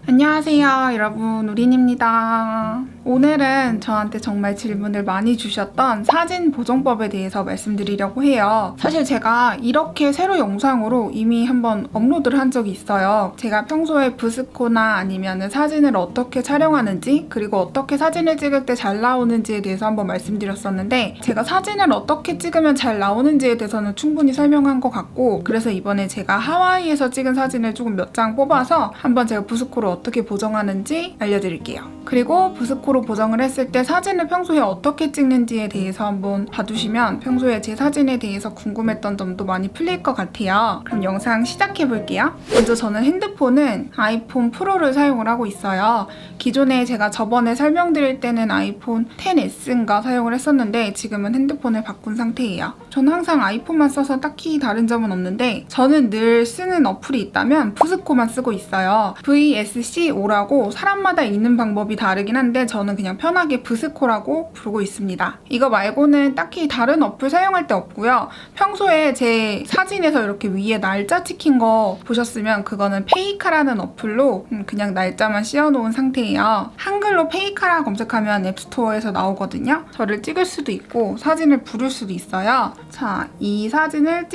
안녕하세요 여러분, 우린입니다. 오늘은 저한테 정말 질문을 많이 주셨던 사진 보정법에 대해서 말씀드리려고 해요. 사실 제가 이렇게 세로 영상으로 이미 한번 업로드를 한 적이 있어요. 제가 평소에 부스코나 아니면 사진을 어떻게 촬영하는지, 그리고 어떻게 사진을 찍을 때 잘 나오는지에 대해서 한번 말씀드렸었는데, 제가 사진을 어떻게 찍으면 잘 나오는지에 대해서는 충분히 설명한 것 같고, 그래서 이번에 제가 하와이에서 찍은 사진을 조금 몇 장 뽑아서 한번 제가 부스코로 어떻게 보정하는지 알려드릴게요. 그리고 부스코로 보정을 했을 때 사진을 평소에 어떻게 찍는지에 대해서 한번 봐주시면 평소에 제 사진에 대해서 궁금했던 점도 많이 풀릴 것 같아요. 그럼 영상 시작해볼게요. 먼저 저는 핸드폰은 아이폰 프로를 사용을 하고 있어요. 기존에 제가 저번에 설명드릴 때는 아이폰 XS인가 사용을 했었는데 지금은 핸드폰을 바꾼 상태예요. 저는 항상 아이폰만 써서 딱히 다른 점은 없는데, 저는 늘 쓰는 어플이 있다면 부스코만 쓰고 있어요. VSC5라고 사람마다 읽는 방법이 다르긴 한데 저는 그냥 편하게 부스코라고 부르고 있습니다. 이거 말고는 딱히 다른 어플 사용할 때 없고요. 평소에 제 사진에서 이렇게 위에 날짜 찍힌 거 보셨으면 그거는 페이카라는 어플로 그냥 날짜만 씌워놓은 상태예요. 한글로 페이카라 검색하면 앱스토어에서 나오거든요. 저를 찍을 수도 있고 사진을 부를 수도 있어요. 자, 이 사진을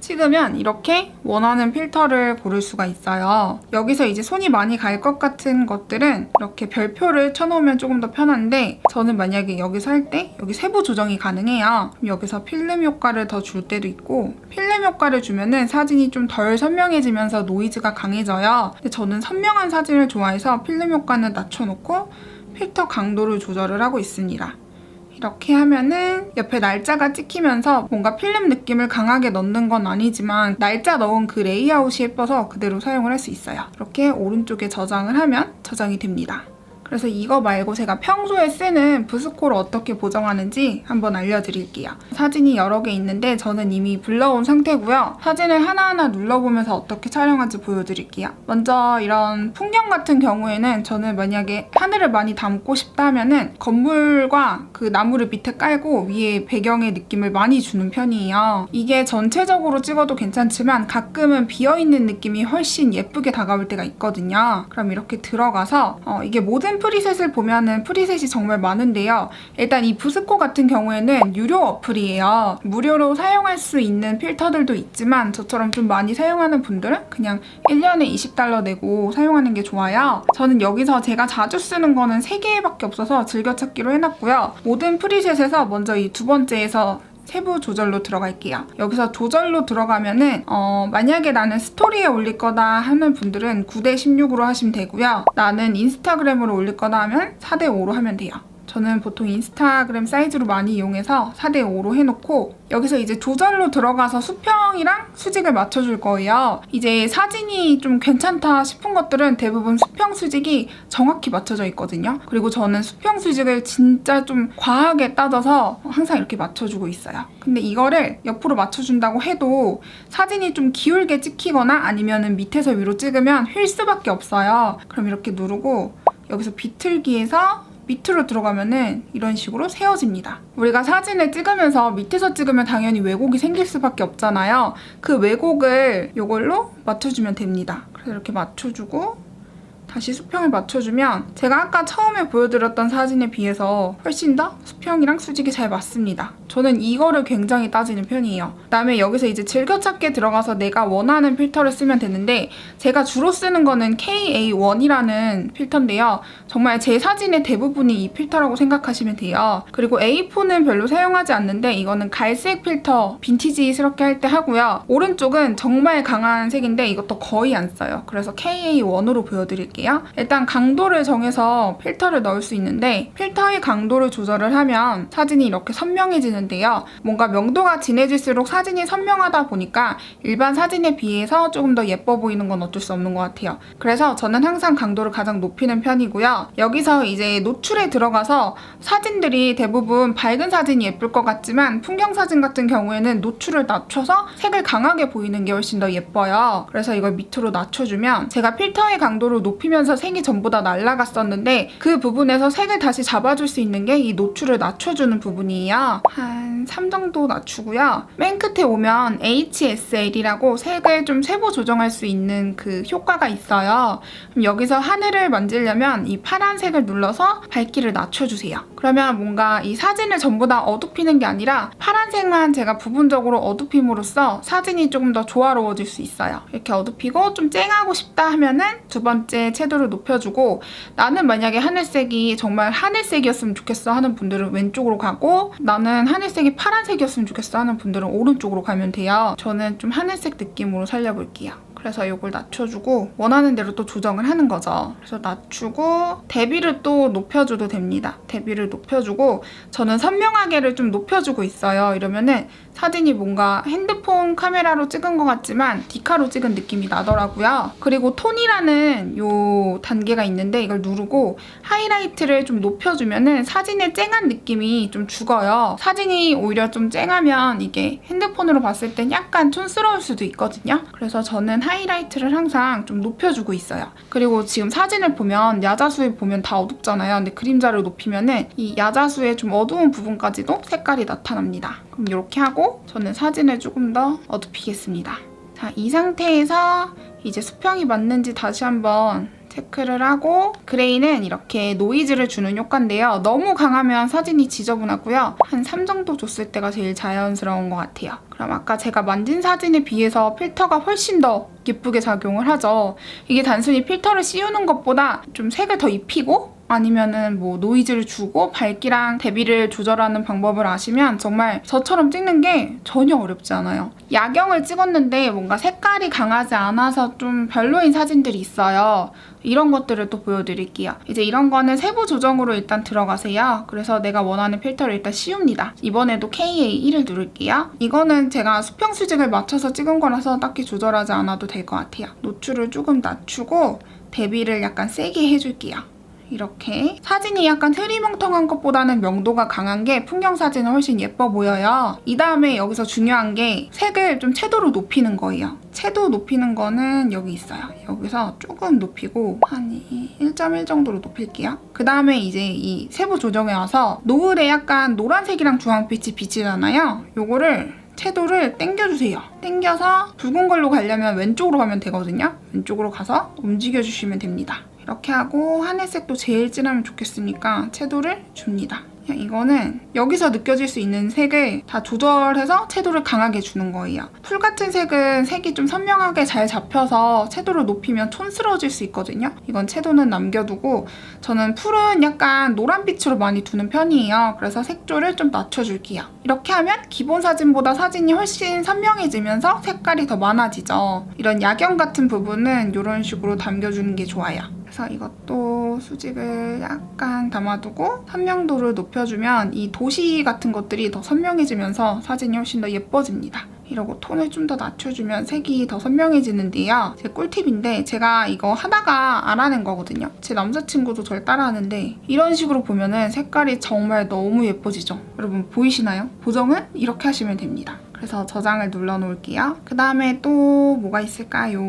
찍으면 이렇게 원하는 필터를 고를 수가 있어요. 여기서 이제 손이 많이 갈 것 같은 것들은 이렇게 별표를 쳐놓으면 조금 더 편한데, 저는 만약에 여기서 할 때 여기 세부 조정이 가능해요. 그럼 여기서 필름 효과를 더 줄 때도 있고, 필름 효과를 주면은 사진이 좀 덜 선명해지면서 노이즈가 강해져요. 근데 저는 선명한 사진을 좋아해서 필름 효과는 낮춰놓고 필터 강도를 조절을 하고 있습니다. 이렇게 하면은 옆에 날짜가 찍히면서 뭔가 필름 느낌을 강하게 넣는 건 아니지만 날짜 넣은 그 레이아웃이 예뻐서 그대로 사용을 할 수 있어요. 이렇게 오른쪽에 저장을 하면 저장이 됩니다. 그래서 이거 말고 제가 평소에 쓰는 부스코를 어떻게 보정하는지 한번 알려드릴게요. 사진이 여러 개 있는데 저는 이미 불러온 상태고요. 사진을 하나하나 눌러보면서 어떻게 촬영하는지 보여드릴게요. 먼저 이런 풍경 같은 경우에는 저는 만약에 하늘을 많이 담고 싶다 하면은 건물과 그 나무를 밑에 깔고 위에 배경의 느낌을 많이 주는 편이에요. 이게 전체적으로 찍어도 괜찮지만 가끔은 비어있는 느낌이 훨씬 예쁘게 다가올 때가 있거든요. 그럼 이렇게 들어가서 이게 모든 프리셋을 보면은 프리셋이 정말 많은데요. 일단 이 부스코 같은 경우에는 유료 어플이에요. 무료로 사용할 수 있는 필터들도 있지만 저처럼 좀 많이 사용하는 분들은 그냥 1년에 $20 내고 사용하는 게 좋아요. 저는 여기서 제가 자주 쓰는 거는 3개밖에 없어서 즐겨찾기로 해놨고요. 모든 프리셋에서 먼저 이 두 번째에서 세부 조절로 들어갈게요. 여기서 조절로 들어가면은 만약에 나는 스토리에 올릴 거다 하는 분들은 9:16으로 하시면 되고요. 나는 인스타그램으로 올릴 거다 하면 4:5로 하면 돼요. 저는 보통 인스타그램 사이즈로 많이 이용해서 4:5로 해놓고 여기서 이제 조절로 들어가서 수평이랑 수직을 맞춰줄 거예요. 이제 사진이 좀 괜찮다 싶은 것들은 대부분 수평 수직이 정확히 맞춰져 있거든요. 그리고 저는 수평 수직을 진짜 좀 과하게 따져서 항상 이렇게 맞춰주고 있어요. 근데 이거를 옆으로 맞춰준다고 해도 사진이 좀 기울게 찍히거나 아니면은 밑에서 위로 찍으면 휠 수밖에 없어요. 그럼 이렇게 누르고 여기서 비틀기에서 밑으로 들어가면은 이런 식으로 세워집니다. 우리가 사진을 찍으면서 밑에서 찍으면 당연히 왜곡이 생길 수밖에 없잖아요. 그 왜곡을 이걸로 맞춰주면 됩니다. 그래서 이렇게 맞춰주고 다시 수평을 맞춰주면 제가 아까 처음에 보여드렸던 사진에 비해서 훨씬 더 수평이랑 수직이 잘 맞습니다. 저는 이거를 굉장히 따지는 편이에요. 그다음에 여기서 이제 즐겨찾기에 들어가서 내가 원하는 필터를 쓰면 되는데, 제가 주로 쓰는 거는 KA1이라는 필터인데요. 정말 제 사진의 대부분이 이 필터라고 생각하시면 돼요. 그리고 A4는 별로 사용하지 않는데 이거는 갈색 필터 빈티지스럽게 할 때 하고요. 오른쪽은 정말 강한 색인데 이것도 거의 안 써요. 그래서 KA1으로 보여드릴게요. 일단 강도를 정해서 필터를 넣을 수 있는데, 필터의 강도를 조절을 하면 사진이 이렇게 선명해지는데요. 뭔가 명도가 진해질수록 사진이 선명하다 보니까 일반 사진에 비해서 조금 더 예뻐 보이는 건 어쩔 수 없는 것 같아요. 그래서 저는 항상 강도를 가장 높이는 편이고요. 여기서 이제 노출에 들어가서 사진들이 대부분 밝은 사진이 예쁠 것 같지만 풍경 사진 같은 경우에는 노출을 낮춰서 색을 강하게 보이는 게 훨씬 더 예뻐요. 그래서 이걸 밑으로 낮춰주면 제가 필터의 강도를 높이면 높이면서 색이 전부 다 날아갔었는데 그 부분에서 색을 다시 잡아줄 수 있는 게 이 노출을 낮춰주는 부분이에요. 한 3 정도 낮추고요. 맨 끝에 오면 HSL이라고 색을 좀 세부 조정할 수 있는 그 효과가 있어요. 그럼 여기서 하늘을 만지려면 이 파란색을 눌러서 밝기를 낮춰주세요. 그러면 뭔가 이 사진을 전부 다 어둡히는 게 아니라 파란색만 제가 부분적으로 어둡힘으로써 사진이 조금 더 조화로워질 수 있어요. 이렇게 어둡히고 좀 쨍하고 싶다 하면은 두 번째 채도를 높여주고, 나는 만약에 하늘색이 정말 하늘색이었으면 좋겠어 하는 분들은 왼쪽으로 가고, 나는 하늘색이 파란색이었으면 좋겠어 하는 분들은 오른쪽으로 가면 돼요. 저는 좀 하늘색 느낌으로 살려볼게요. 그래서 이걸 낮춰주고 원하는 대로 또 조정을 하는 거죠. 그래서 낮추고 대비를 또 높여줘도 됩니다. 대비를 높여주고 저는 선명하게를 좀 높여주고 있어요. 이러면은 사진이 뭔가 핸드폰 카메라로 찍은 것 같지만 디카로 찍은 느낌이 나더라고요. 그리고 톤이라는 요 단계가 있는데 이걸 누르고 하이라이트를 좀 높여주면은 사진의 쨍한 느낌이 좀 죽어요. 사진이 오히려 좀 쨍하면 이게 핸드폰으로 봤을 땐 약간 촌스러울 수도 있거든요. 그래서 저는 하이라이트를 항상 좀 높여주고 있어요. 그리고 지금 사진을 보면 야자수에 보면 다 어둡잖아요. 근데 그림자를 높이면은 이 야자수의 좀 어두운 부분까지도 색깔이 나타납니다. 그럼 이렇게 하고 저는 사진을 조금 더 어둡히겠습니다. 자, 이 상태에서 이제 수평이 맞는지 다시 한번 체크를 하고, 그레이는 이렇게 노이즈를 주는 효과인데요. 너무 강하면 사진이 지저분하고요. 한 3 정도 줬을 때가 제일 자연스러운 것 같아요. 그럼 아까 제가 만진 사진에 비해서 필터가 훨씬 더 예쁘게 작용을 하죠. 이게 단순히 필터를 씌우는 것보다 좀 색을 더 입히고 아니면은 뭐 노이즈를 주고 밝기랑 대비를 조절하는 방법을 아시면 정말 저처럼 찍는 게 전혀 어렵지 않아요. 야경을 찍었는데 뭔가 색깔이 강하지 않아서 좀 별로인 사진들이 있어요. 이런 것들을 또 보여드릴게요. 이제 이런 거는 세부 조정으로 일단 들어가세요. 그래서 내가 원하는 필터를 일단 씌웁니다. 이번에도 KA1을 누를게요. 이거는 제가 수평 수직을 맞춰서 찍은 거라서 딱히 조절하지 않아도 될 것 같아요. 노출을 조금 낮추고 대비를 약간 세게 해줄게요. 이렇게 사진이 약간 흐리멍텅한 것보다는 명도가 강한 게 풍경 사진은 훨씬 예뻐 보여요. 이 다음에 여기서 중요한 게 색을 좀 채도로 높이는 거예요. 채도 높이는 거는 여기 있어요. 여기서 조금 높이고 한 1.1 정도로 높일게요. 그 다음에 이제 이 세부 조정에 와서 노을에 약간 노란색이랑 주황빛이 비치잖아요. 요거를 채도를 당겨주세요. 당겨서 붉은 걸로 가려면 왼쪽으로 가면 되거든요. 왼쪽으로 가서 움직여주시면 됩니다. 이렇게 하고 하늘색도 제일 진하면 좋겠으니까 채도를 줍니다. 이거는 여기서 느껴질 수 있는 색을 다 조절해서 채도를 강하게 주는 거예요. 풀 같은 색은 색이 좀 선명하게 잘 잡혀서 채도를 높이면 촌스러워질 수 있거든요. 이건 채도는 남겨두고 저는 풀은 약간 노란빛으로 많이 두는 편이에요. 그래서 색조를 좀 낮춰줄게요. 이렇게 하면 기본 사진보다 사진이 훨씬 선명해지면서 색깔이 더 많아지죠. 이런 야경 같은 부분은 이런 식으로 담겨주는 게 좋아요. 그래서 이것도 수직을 약간 담아두고 선명도를 높여주면 이 도시 같은 것들이 더 선명해지면서 사진이 훨씬 더 예뻐집니다. 이러고 톤을 좀 더 낮춰주면 색이 더 선명해지는데요. 제 꿀팁인데 제가 이거 하다가 알아낸 거거든요. 제 남자친구도 저를 따라하는데 이런 식으로 보면은 색깔이 정말 너무 예뻐지죠. 여러분 보이시나요? 보정은 이렇게 하시면 됩니다. 그래서 저장을 눌러 놓을게요. 그 다음에 또 뭐가 있을까요?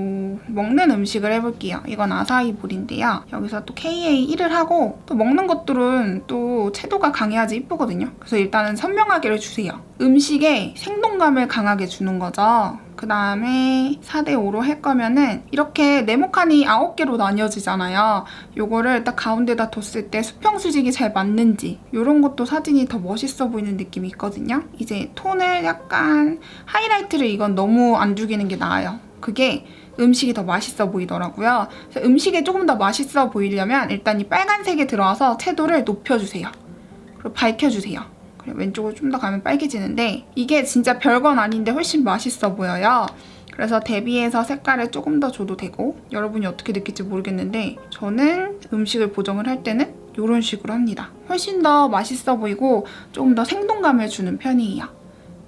먹는 음식을 해볼게요. 이건 아사히 볼인데요. 여기서 또 KA1을 하고 또 먹는 것들은 또 채도가 강해야지 이쁘거든요. 그래서 일단은 선명하게를 주세요. 음식에 생동감을 강하게 주는 거죠. 그 다음에 4대5로 할 거면은 이렇게 네모칸이 9개로 나뉘어지잖아요. 요거를 딱 가운데다 뒀을 때 수평 수직이 잘 맞는지 이런 것도 사진이 더 멋있어 보이는 느낌이 있거든요. 이제 톤을 약간 하이라이트를 이건 너무 안 죽이는 게 나아요. 그게 음식이 더 맛있어 보이더라고요. 그래서 음식에 조금 더 맛있어 보이려면 일단 이 빨간색에 들어와서 채도를 높여주세요. 그리고 밝혀주세요. 그리고 왼쪽으로 좀 더 가면 빨개지는데 이게 진짜 별건 아닌데 훨씬 맛있어 보여요. 그래서 대비해서 색깔을 조금 더 줘도 되고, 여러분이 어떻게 느낄지 모르겠는데 저는 음식을 보정을 할 때는 이런 식으로 합니다. 훨씬 더 맛있어 보이고 조금 더 생동감을 주는 편이에요.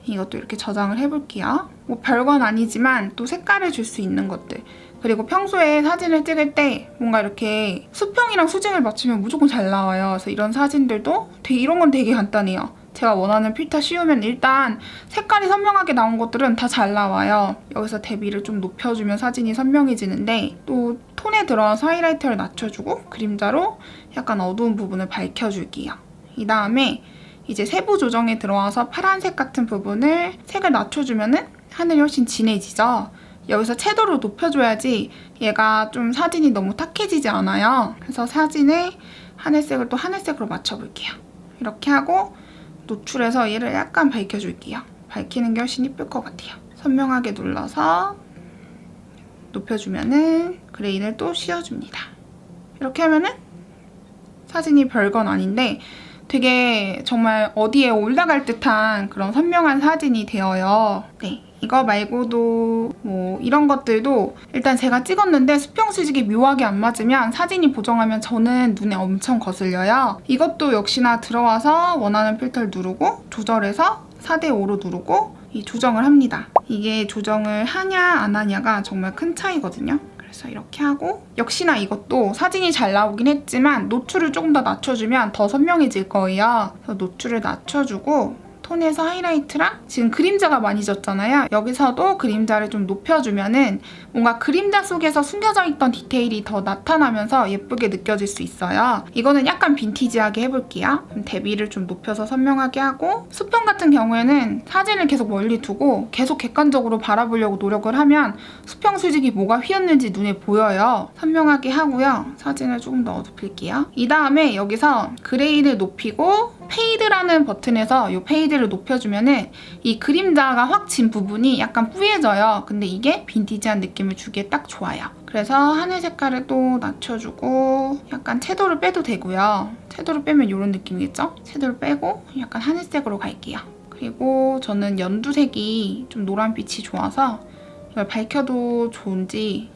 이것도 이렇게 저장을 해볼게요. 뭐 별건 아니지만 또 색깔을 줄 수 있는 것들. 그리고 평소에 사진을 찍을 때 뭔가 이렇게 수평이랑 수직을 맞추면 무조건 잘 나와요. 그래서 이런 사진들도 이런 건 되게 간단해요. 제가 원하는 필터 씌우면 일단 색깔이 선명하게 나온 것들은 다 잘 나와요. 여기서 대비를 좀 높여주면 사진이 선명해지는데 또 톤에 들어가서 하이라이터를 낮춰주고 그림자로 약간 어두운 부분을 밝혀줄게요. 이 다음에 이제 세부 조정에 들어와서 파란색 같은 부분을 색을 낮춰주면은 하늘이 훨씬 진해지죠. 여기서 채도를 높여줘야지 얘가 좀 사진이 너무 탁해지지 않아요. 그래서 사진에 하늘색을 또 하늘색으로 맞춰볼게요. 이렇게 하고 노출해서 얘를 약간 밝혀줄게요. 밝히는 게 훨씬 이쁠 것 같아요. 선명하게 눌러서 높여주면은 그레인을 또 씌워줍니다. 이렇게 하면은 사진이 별건 아닌데 되게 정말 어디에 올라갈 듯한 그런 선명한 사진이 되어요. 네, 이거 말고도 뭐 이런 것들도 일단 제가 찍었는데 수평 수직이 묘하게 안 맞으면 사진이 보정하면 저는 눈에 엄청 거슬려요. 이것도 역시나 들어와서 원하는 필터를 누르고 조절해서 4:5로 누르고 이 조정을 합니다. 이게 조정을 하냐 안 하냐가 정말 큰 차이거든요. 그래서 이렇게 하고 역시나 이것도 사진이 잘 나오긴 했지만 노출을 조금 더 낮춰주면 더 선명해질 거예요. 그래서 노출을 낮춰주고 톤에서 하이라이트랑 지금 그림자가 많이 졌잖아요. 여기서도 그림자를 좀 높여주면은 뭔가 그림자 속에서 숨겨져 있던 디테일이 더 나타나면서 예쁘게 느껴질 수 있어요. 이거는 약간 빈티지하게 해볼게요. 그럼 대비를 좀 높여서 선명하게 하고 수평 같은 경우에는 사진을 계속 멀리 두고 계속 객관적으로 바라보려고 노력을 하면 수평 수직이 뭐가 휘었는지 눈에 보여요. 선명하게 하고요. 사진을 조금 더 어둡힐게요. 이 다음에 여기서 그레이를 높이고 페이드라는 버튼에서 이 페이드를 높여주면은 이 그림자가 확 진 부분이 약간 뿌얘져요. 근데 이게 빈티지한 느낌을 주기에 딱 좋아요. 그래서 하늘 색깔을 또 낮춰주고 약간 채도를 빼도 되고요. 채도를 빼면 이런 느낌이겠죠? 채도를 빼고 약간 하늘색으로 갈게요. 그리고 저는 연두색이 좀 노란빛이 좋아서 이걸 밝혀도 좋은지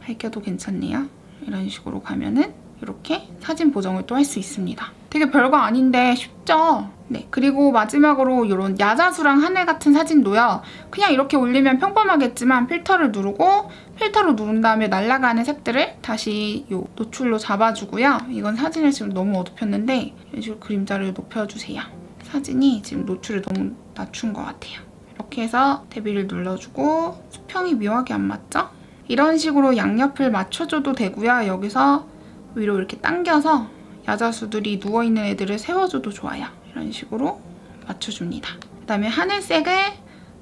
밝혀도 괜찮네요. 이런 식으로 가면은 이렇게 사진 보정을 또 할 수 있습니다. 되게 별거 아닌데 쉽죠? 네, 그리고 마지막으로 이런 야자수랑 하늘 같은 사진도요. 그냥 이렇게 올리면 평범하겠지만 필터를 누르고 필터로 누른 다음에 날아가는 색들을 다시 이 노출로 잡아주고요. 이건 사진을 지금 너무 어둡혔는데 이런 식으로 그림자를 높여주세요. 사진이 지금 노출을 너무 낮춘 것 같아요. 이렇게 해서 대비를 눌러주고 수평이 묘하게 안 맞죠? 이런 식으로 양옆을 맞춰줘도 되고요. 여기서 위로 이렇게 당겨서 야자수들이 누워있는 애들을 세워줘도 좋아요. 이런 식으로 맞춰줍니다. 그 다음에 하늘색을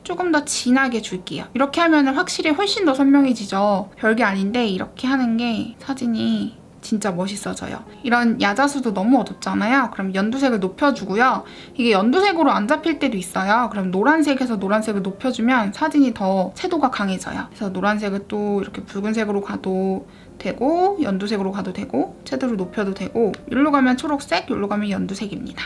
조금 더 진하게 줄게요. 이렇게 하면 확실히 훨씬 더 선명해지죠. 별게 아닌데 이렇게 하는 게 사진이 진짜 멋있어져요. 이런 야자수도 너무 어둡잖아요. 그럼 연두색을 높여주고요. 이게 연두색으로 안 잡힐 때도 있어요. 그럼 노란색에서 노란색을 높여주면 사진이 더 채도가 강해져요. 그래서 노란색을 또 이렇게 붉은색으로 가도 되고 연두색으로 가도 되고 채도를 높여도 되고 여기로 가면 초록색, 여기로 가면 연두색입니다.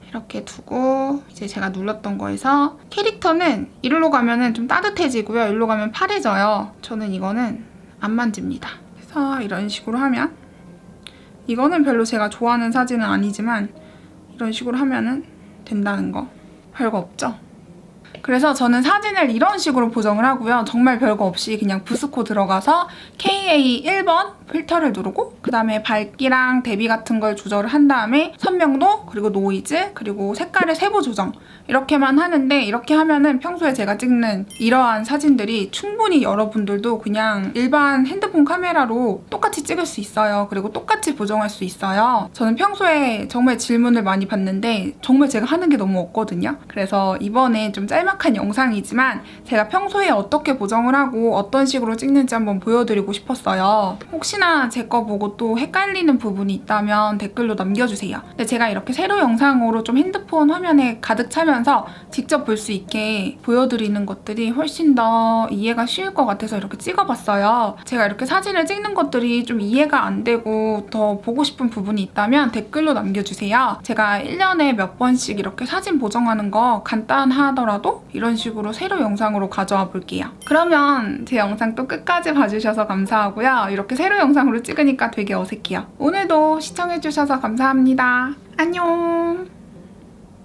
이렇게 두고 이제 제가 눌렀던 거에서 캐릭터는 이리로 가면은 좀 따뜻해지고요. 이리로 가면 파래져요. 저는 이거는 안 만집니다. 그래서 이런 식으로 하면 이거는 별로 제가 좋아하는 사진은 아니지만 이런 식으로 하면은 된다는 거 별거 없죠? 그래서 저는 사진을 이런 식으로 보정을 하고요. 정말 별거 없이 그냥 부스코 들어가서 KA 1번 필터를 누르고 그 다음에 밝기랑 대비 같은 걸 조절을 한 다음에 선명도 그리고 노이즈 그리고 색깔의 세부 조정 이렇게만 하는데 이렇게 하면은 평소에 제가 찍는 이러한 사진들이 충분히 여러분들도 그냥 일반 핸드폰 카메라로 똑같이 찍을 수 있어요. 그리고 똑같이 보정할 수 있어요. 저는 평소에 정말 질문을 많이 받는데 정말 제가 하는 게 너무 없거든요. 그래서 이번에 좀 짤막한 영상이지만 제가 평소에 어떻게 보정을 하고 어떤 식으로 찍는지 한번 보여드리고 싶었어요. 혹시나 제 거 보고 또 헷갈리는 부분이 있다면 댓글로 남겨주세요. 근데 제가 이렇게 세로 영상으로 좀 핸드폰 화면에 가득 차면서 직접 볼 수 있게 보여드리는 것들이 훨씬 더 이해가 쉬울 것 같아서 이렇게 찍어봤어요. 제가 이렇게 사진을 찍는 것들이 좀 이해가 안 되고 더 보고 싶은 부분이 있다면 댓글로 남겨주세요. 제가 1년에 몇 번씩 이렇게 사진 보정하는 거 간단하더라도 이런 식으로 세로 영상으로 가져와 볼게요. 그러면 제 영상 또 끝까지 봐주셔서 감사하고요. 이렇게 세로 영상으로 찍으니까 되게 어색해요. 오늘도 시청해주셔서 감사합니다. 안녕!